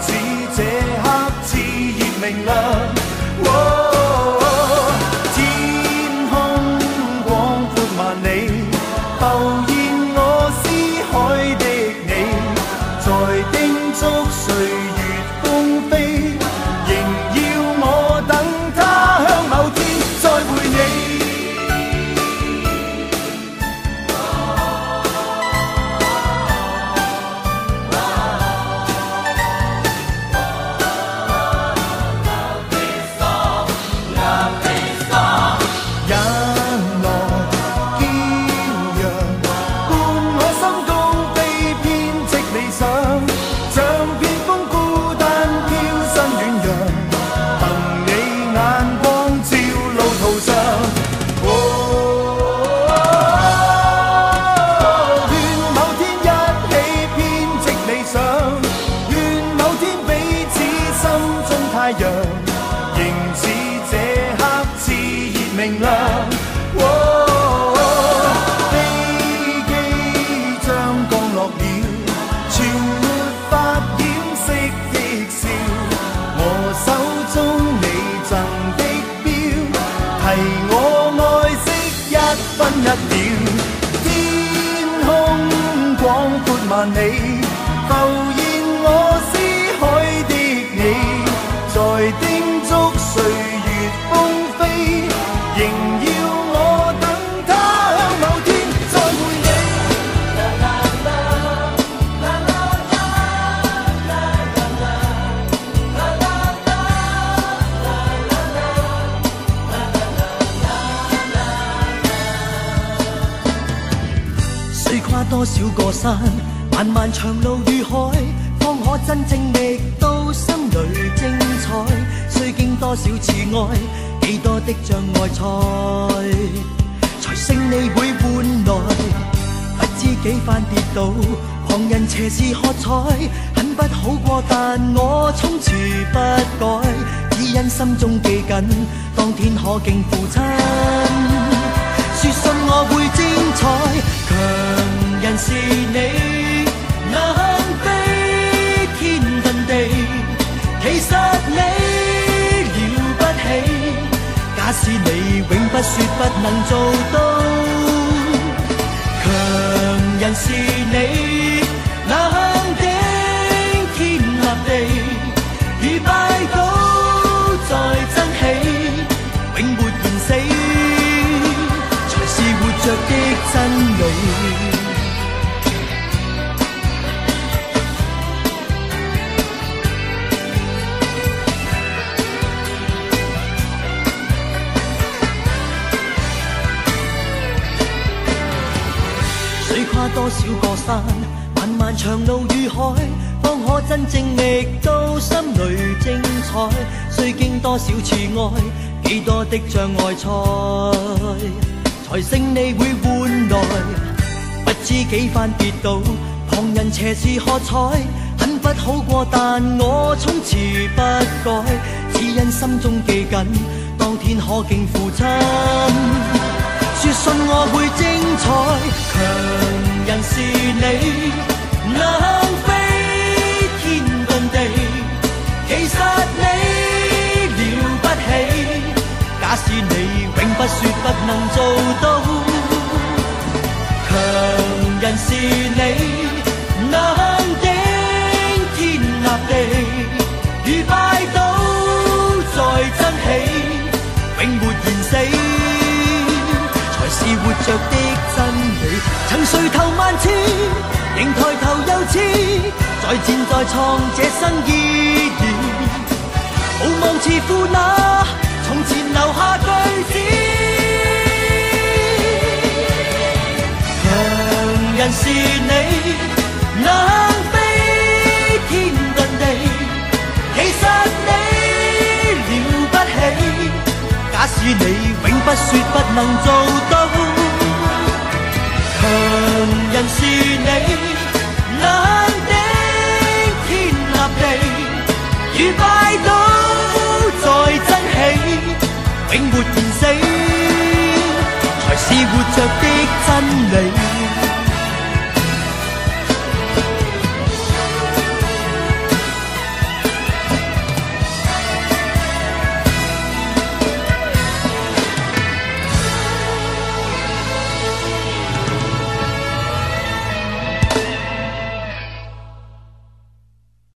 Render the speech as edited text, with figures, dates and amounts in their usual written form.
似這刻熾熱明亮。天空廣闊萬里，浮現我思海的你，在叮囑歲月風飛，仍要我等他鄉某天再會你。一秒，天空廣闊萬里，浮現我思海的你，在叮囑歲月風飛，仍要我等他鄉某天再會你。跨多少個山，漫漫長路與海，方可真正覓到心裏精彩。須經多少次愛，幾多的障礙才勝利會換來。不知幾番跌倒，旁人斜視喝彩，很不好過，但我從此不改，只因心中記緊，當天可敬父親。說信我會精彩，強人是你，能飛天遁地，其實你了不起。假使你永不說不能做到，強人是你，能頂天立地，如拜倒再爭起，永沒言死。活着的真理，須跨多少個山，漫漫長路與海，方可真正覓到心裏精彩。須經多少次愛，幾多的障礙才勝利會換來。不知幾番跌倒，旁人斜視喝彩，很不好過，但我從此不改，只因心中記緊，當天可敬父親。說信我會精彩，強人是你，能飛天遁地，其實你了不起。假使你永不說不能做到，強人是你，能頂天立地，如拜倒再爭起，永沒言死，才是活着的真理。曾垂頭萬次，仍抬頭又似，再戰再創這新意義，無望似負那從前留下句子，強人是你，能飛天遁地，其實你了不起。假使你永不說不能做到，強人是你，能頂天立地，如拜倒再爭起，永沒言死，才是活着的真理。